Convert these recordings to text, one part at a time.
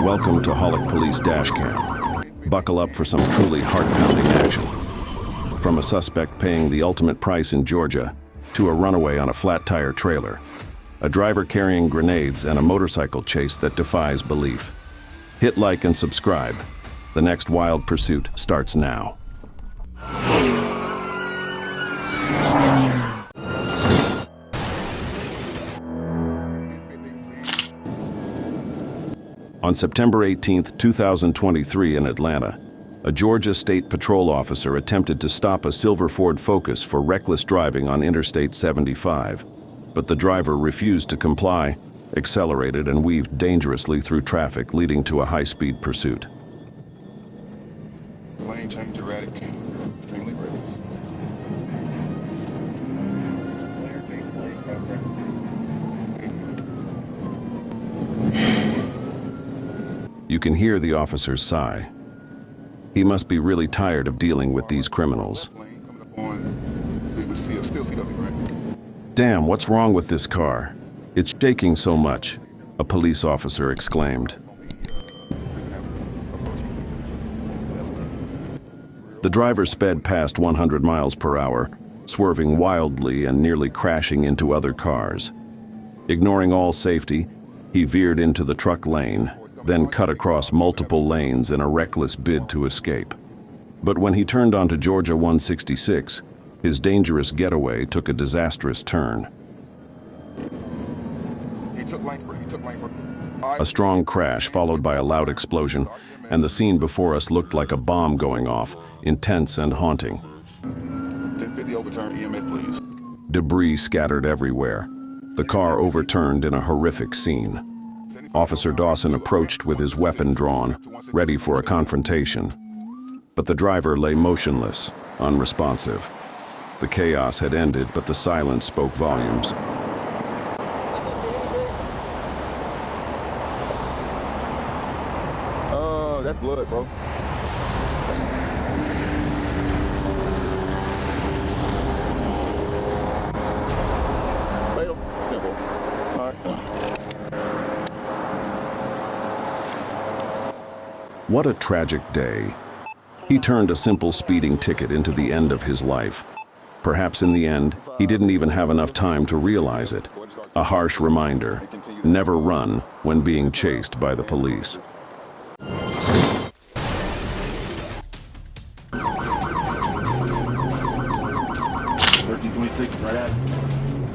Welcome to Holic Police Dashcam. Buckle up for some truly heart-pounding action. From a suspect paying the ultimate price in Georgia to a runaway on a flat-tire trailer, a driver carrying grenades, and a motorcycle chase that defies belief. Hit like and subscribe. The next wild pursuit starts now. On September 18, 2023 in Atlanta, a Georgia State Patrol officer attempted to stop a silver Ford Focus for reckless driving on Interstate 75, but the driver refused to comply, accelerated, and weaved dangerously through traffic, leading to a high-speed pursuit. Lane change erratic, extremely reckless. You can hear the officer's sigh. He must be really tired of dealing with these criminals. Damn, what's wrong with this car? It's shaking so much, a police officer exclaimed. The driver sped past 100 miles per hour, swerving wildly and nearly crashing into other cars. Ignoring all safety, he veered into the truck lane, then cut across multiple lanes in a reckless bid to escape. But when he turned onto Georgia 166, his dangerous getaway took a disastrous turn. A strong crash followed by a loud explosion, and the scene before us looked like a bomb going off, intense and haunting. 1050 overturn EMS, please. Debris scattered everywhere. The car overturned in a horrific scene. Officer Dawson approached with his weapon drawn, ready for a confrontation. But the driver lay motionless, unresponsive. The chaos had ended, but the silence spoke volumes. That's blood, bro. Fatal. Simple. All right. What a tragic day. He turned a simple speeding ticket into the end of his life. Perhaps in the end, he didn't even have enough time to realize it. A harsh reminder: never run when being chased by the police.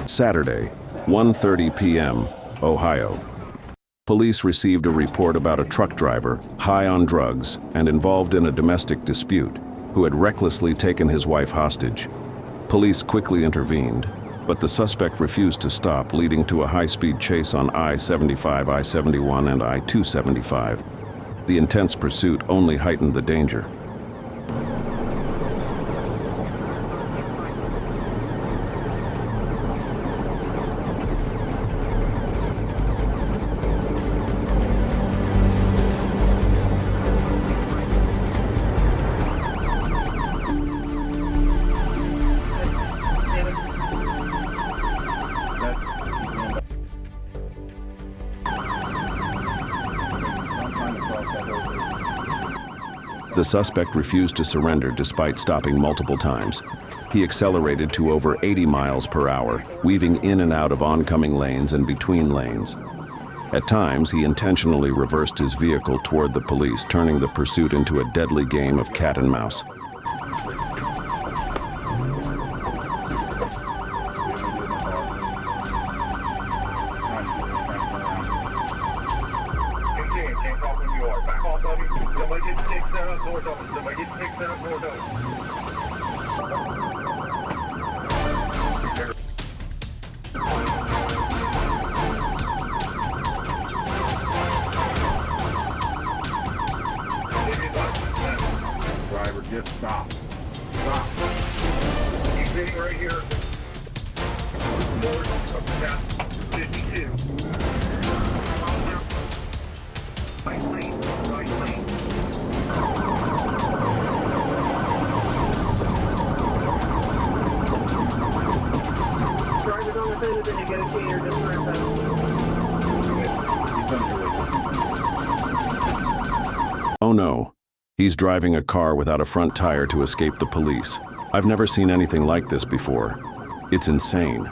Saturday, 1:30 p.m., Ohio. Police received a report about a truck driver, high on drugs and involved in a domestic dispute, who had recklessly taken his wife hostage. Police quickly intervened, but the suspect refused to stop, leading to a high-speed chase on I-75, I-71, and I-275. The intense pursuit only heightened the danger. The suspect refused to surrender despite stopping multiple times. He accelerated to over 80 miles per hour, weaving in and out of oncoming lanes and between lanes. At times, he intentionally reversed his vehicle toward the police, turning the pursuit into a deadly game of cat and mouse. Driver, just stop. Stop. Keep sitting right here. North of path 52. Right lane, right lane. Driver's on the fence, then you get a key here, just turn that. no. He's driving a car without a front tire to escape the police. I've never seen anything like this before. It's insane.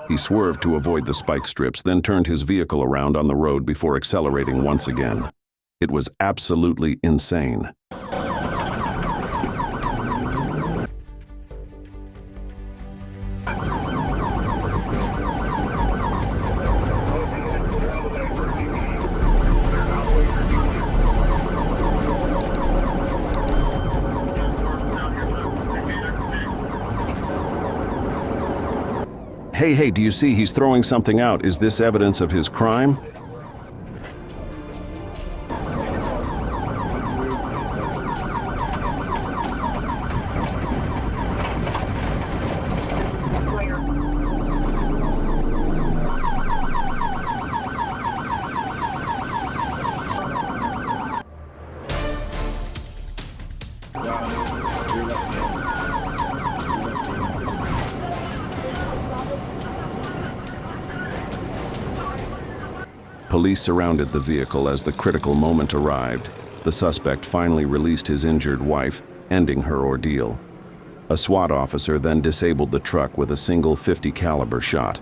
He swerved to avoid the spike strips, then turned his vehicle around on the road before accelerating once again. It was absolutely insane. Hey, do you see he's throwing something out? Is this evidence of his crime? Police surrounded the vehicle as the critical moment arrived. The suspect finally released his injured wife, ending her ordeal. A SWAT officer then disabled the truck with a single .50 caliber shot.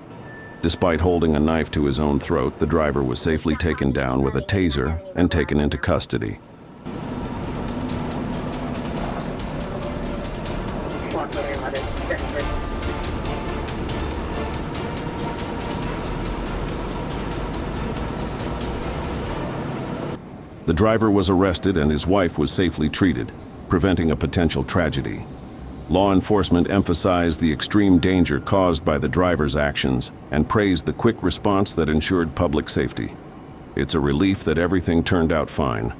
Despite holding a knife to his own throat, the driver was safely taken down with a taser and taken into custody. The driver was arrested and his wife was safely treated, preventing a potential tragedy. Law enforcement emphasized the extreme danger caused by the driver's actions and praised the quick response that ensured public safety. It's a relief that everything turned out fine.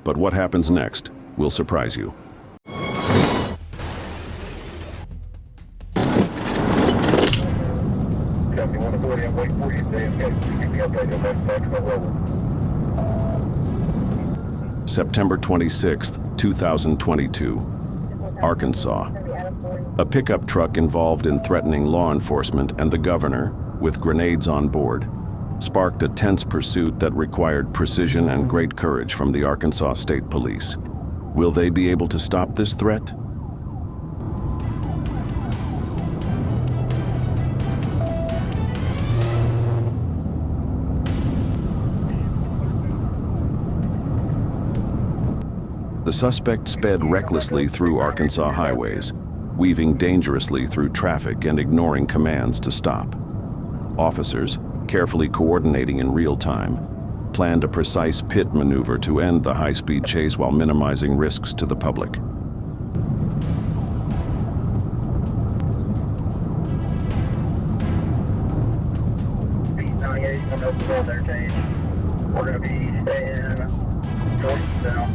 But what happens next will surprise you. September 26, 2022, Arkansas. A pickup truck involved in threatening law enforcement and the governor, with grenades on board, sparked a tense pursuit that required precision and great courage from the Arkansas State Police. Will they be able to stop this threat? The suspect sped recklessly through Arkansas highways, weaving dangerously through traffic and ignoring commands to stop. Officers, carefully coordinating in real time, planned a precise pit maneuver to end the high-speed chase while minimizing risks to the public. We're going to be staying north now.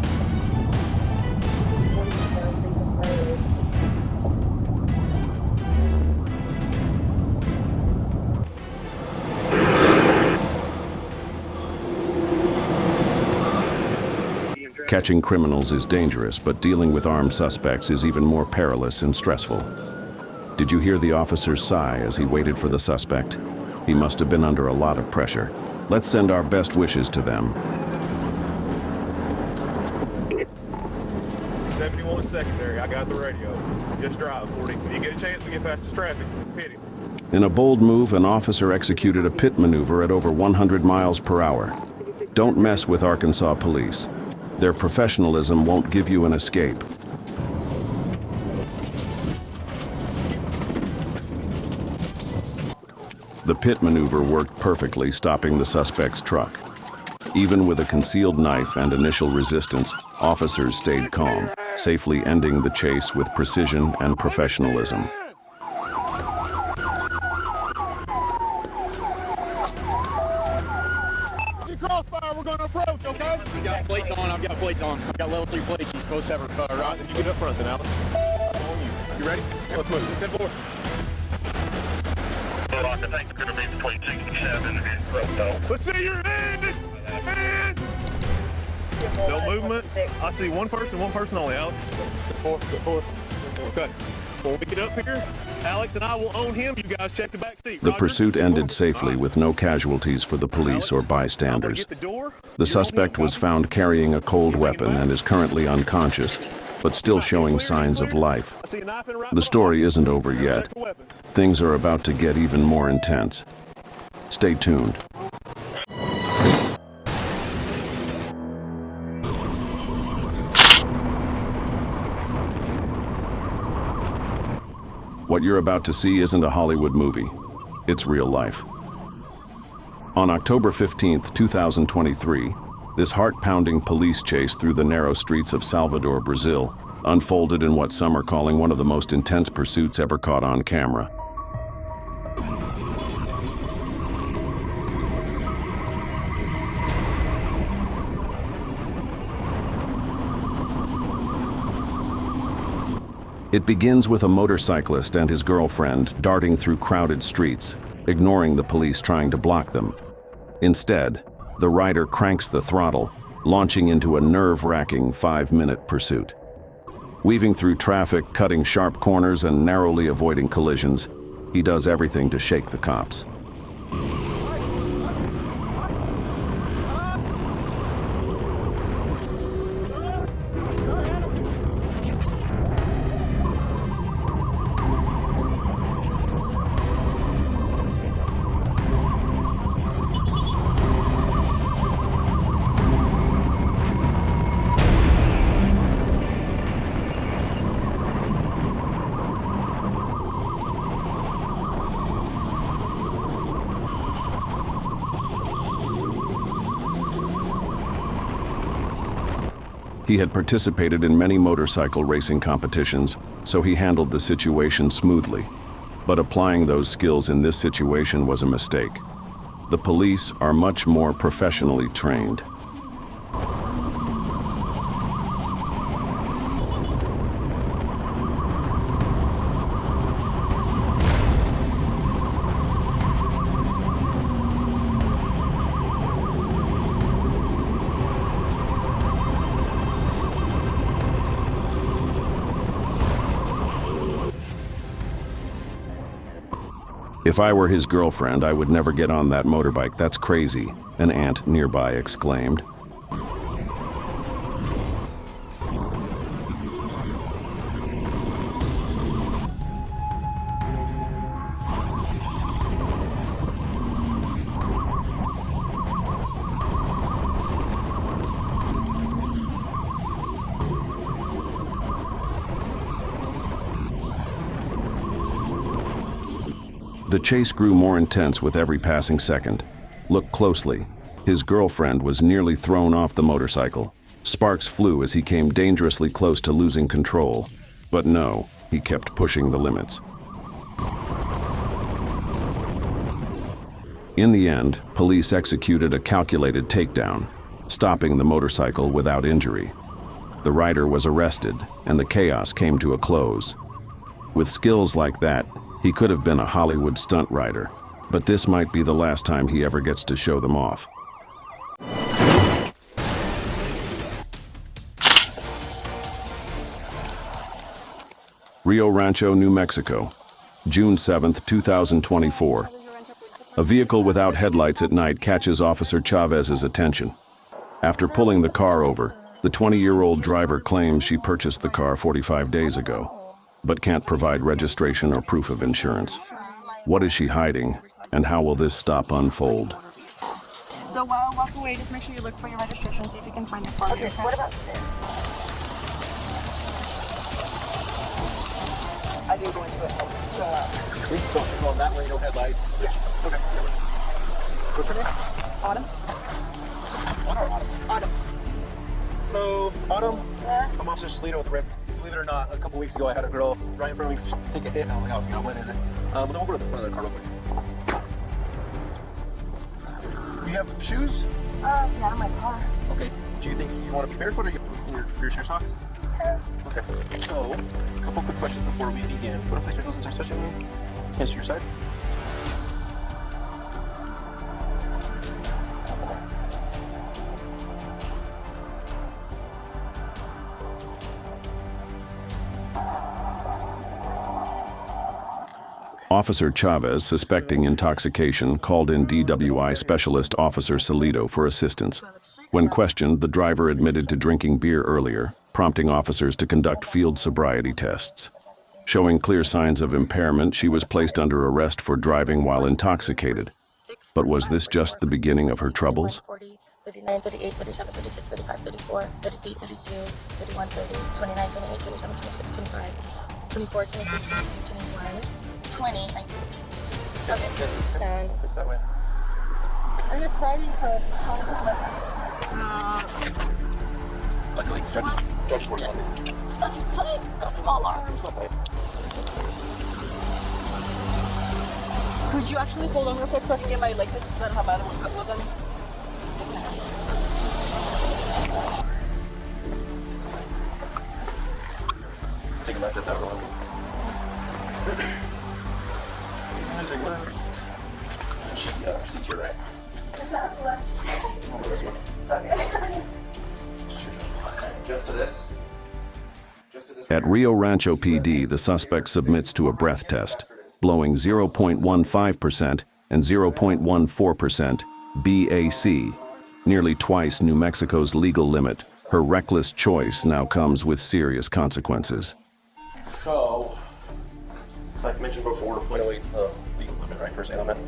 Catching criminals is dangerous, but dealing with armed suspects is even more perilous and stressful. Did you hear the officer's sigh as he waited for the suspect? He must have been under a lot of pressure. Let's send our best wishes to them. 71 secondary, I got the radio. Just drive, 40. When you get a chance, we get past this traffic. Hit him. In a bold move, an officer executed a pit maneuver at over 100 miles per hour. Don't mess with Arkansas police. Their professionalism won't give you an escape. The pit maneuver worked perfectly, stopping the suspect's truck. Even with a concealed knife and initial resistance, officers stayed calm, safely ending the chase with precision and professionalism. crossfire. We're going to approach, okay? You got plates on. I've got plates on. I've got level 3 plates. You're supposed to have her car, right? You get up front then, Alex. You ready? Let's move. 10-4. I think it's going to be between 67 and Crypto. Let's see your hands! Hands! No movement. I see one person only, Alex. Four. Okay. Before we get up here, Alex and I will own him. You guys check the back seat. The Roger? pursuit ended safely with no casualties for the police or bystanders. The suspect was found carrying a cold weapon and is currently unconscious, but still showing signs of life. The story isn't over yet. Things are about to get even more intense. Stay tuned. What you're about to see isn't a Hollywood movie. It's real life. On October 15th, 2023, this heart-pounding police chase through the narrow streets of Salvador, Brazil, unfolded in what some are calling one of the most intense pursuits ever caught on camera. It begins with a motorcyclist and his girlfriend darting through crowded streets, ignoring the police trying to block them. Instead, the rider cranks the throttle, launching into a nerve-wracking 5-minute pursuit. Weaving through traffic, cutting sharp corners, and narrowly avoiding collisions, he does everything to shake the cops. He had participated in many motorcycle racing competitions, so he handled the situation smoothly. But applying those skills in this situation was a mistake. The police are much more professionally trained. If I were his girlfriend, I would never get on that motorbike. That's crazy, an aunt nearby exclaimed. The chase grew more intense with every passing second. Look closely. His girlfriend was nearly thrown off the motorcycle. Sparks flew as he came dangerously close to losing control. But no, he kept pushing the limits. In the end, police executed a calculated takedown, stopping the motorcycle without injury. The rider was arrested, and the chaos came to a close. With skills like that, he could have been a Hollywood stunt rider, but this might be the last time he ever gets to show them off. Rio Rancho, New Mexico, June 7, 2024. A vehicle without headlights at night catches Officer Chavez's attention. After pulling the car over, the 20-year-old driver claims she purchased the car 45 days ago, but can't provide registration or proof of insurance. What is she hiding, and how will this stop unfold? So while I walk away, just make sure you look for your registration, see if you can find it for me. Okay, what about this? I do go into it. So, We can stop going that way, no headlights. yeah. Okay. What's your name? Autumn? Autumn. Autumn. Hello, Autumn. Yes. I'm Officer Salito with the RIP. Believe it or not, a couple weeks ago I had a girl right in front of me take a hit, and I'm like, oh God, what is it? But then we'll go to the front of the car real quick. Do you have shoes? Yeah, in my car. Okay. Do you think you want to be barefoot or your socks? Yeah. Okay. So, a couple quick questions before we begin. Put in place your heels and touch touching room. Hands to your side. Officer Chavez, suspecting intoxication, called in DWI Specialist Officer Salido for assistance. When questioned, the driver admitted to drinking beer earlier, prompting officers to conduct field sobriety tests. Showing clear signs of impairment, she was placed under arrest for driving while intoxicated. But was this just the beginning of her troubles? 40, 39, 38, 37, 36, 35, 34, 33, 32, 31, 30, 29, 28, 27, 26, 25, 24, 23, 22, 21, 20, 19. Okay, sound. It's that way. And it's Friday, so how much Luckily, judge works on these. it's like the small arms. Could you actually hold on real quick so I can get my leg test because I don't have my other one was on me? Take a left at that one. And take left. Seat to your right. Is that flex? Over this one. Just to this. At Rio Rancho PD, the suspect submits to a breath test, blowing 0.15% and 0.14% BAC, nearly twice New Mexico's legal limit. Her reckless choice now comes with serious consequences. So, like mentioned before, 0.08 is the legal limit, right, first element.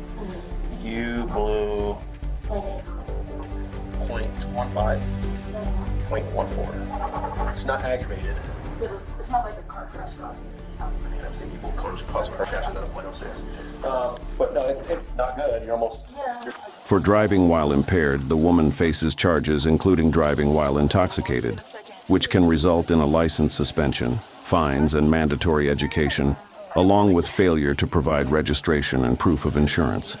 You blew 0.15, 0.14. It's not aggravated. It's not like a car crash causing. I mean, I've seen people cause car crashes at a 0.06. But no, it's not good. You're almost... You're, For driving while impaired, the woman faces charges including driving while intoxicated, which can result in a license suspension, fines, and mandatory education, along with failure to provide registration and proof of insurance.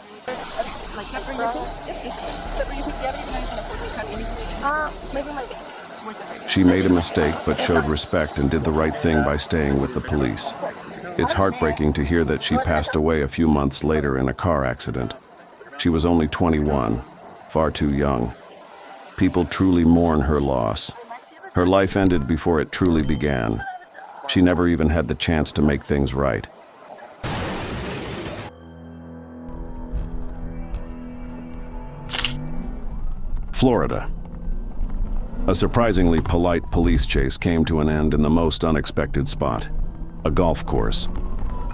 She made a mistake but showed respect and did the right thing by staying with the police. It's heartbreaking to hear that she passed away a few months later in a car accident. She was only 21, far too young. People truly mourn her loss. Her life ended before it truly began. She never even had the chance to make things right. Florida. A surprisingly polite police chase came to an end in the most unexpected spot, a golf course.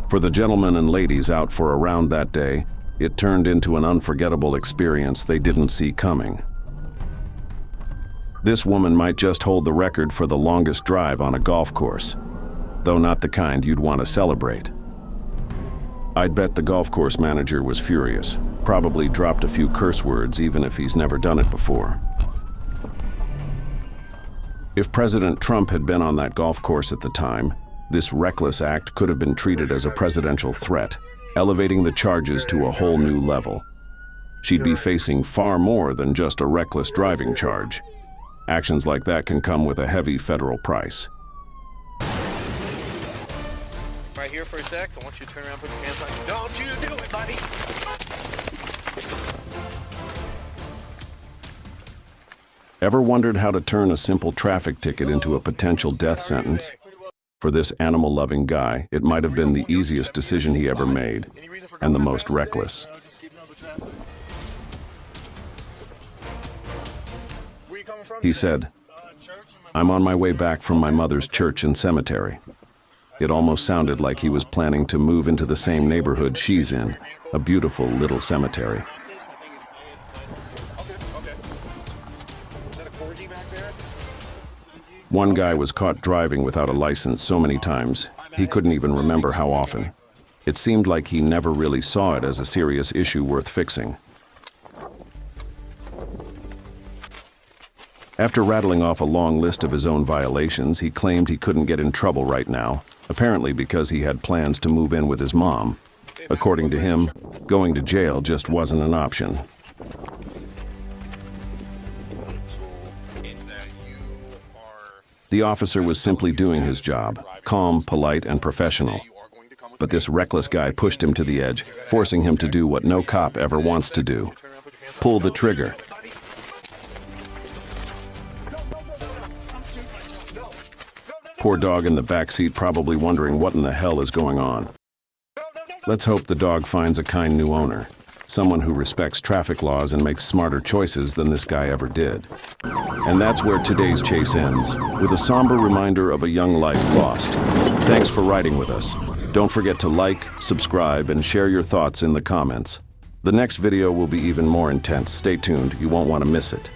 For the gentlemen and ladies out for a round that day, it turned into an unforgettable experience they didn't see coming. This woman might just hold the record for the longest drive on a golf course, though not the kind you'd want to celebrate. I'd bet the golf course manager was furious, probably dropped a few curse words even if he's never done it before. If President Trump had been on that golf course at the time, this reckless act could have been treated as a presidential threat, elevating the charges to a whole new level. She'd be facing far more than just a reckless driving charge. Actions like that can come with a heavy federal price. Right here for a sec. I want you to turn around and put your hands on. Don't you do it, buddy! Ever wondered how to turn a simple traffic ticket into a potential death sentence? For this animal-loving guy, it might have been the easiest decision he ever made, and the most reckless. He said, "I'm on my way back from my mother's church and cemetery." It almost sounded like he was planning to move into the same neighborhood she's in, a beautiful little cemetery. One guy was caught driving without a license so many times, he couldn't even remember how often. It seemed like he never really saw it as a serious issue worth fixing. After rattling off a long list of his own violations, he claimed he couldn't get in trouble right now, apparently because he had plans to move in with his mom. According to him, going to jail just wasn't an option. The officer was simply doing his job, calm, polite, and professional. But this reckless guy pushed him to the edge, forcing him to do what no cop ever wants to do: pull the trigger. Poor dog in the back seat probably wondering what in the hell is going on. Let's hope the dog finds a kind new owner, someone who respects traffic laws and makes smarter choices than this guy ever did. And that's where today's chase ends, with a somber reminder of a young life lost. Thanks for riding with us. Don't forget to like, subscribe, and share your thoughts in the comments. The next video will be even more intense. Stay tuned, you won't want to miss it.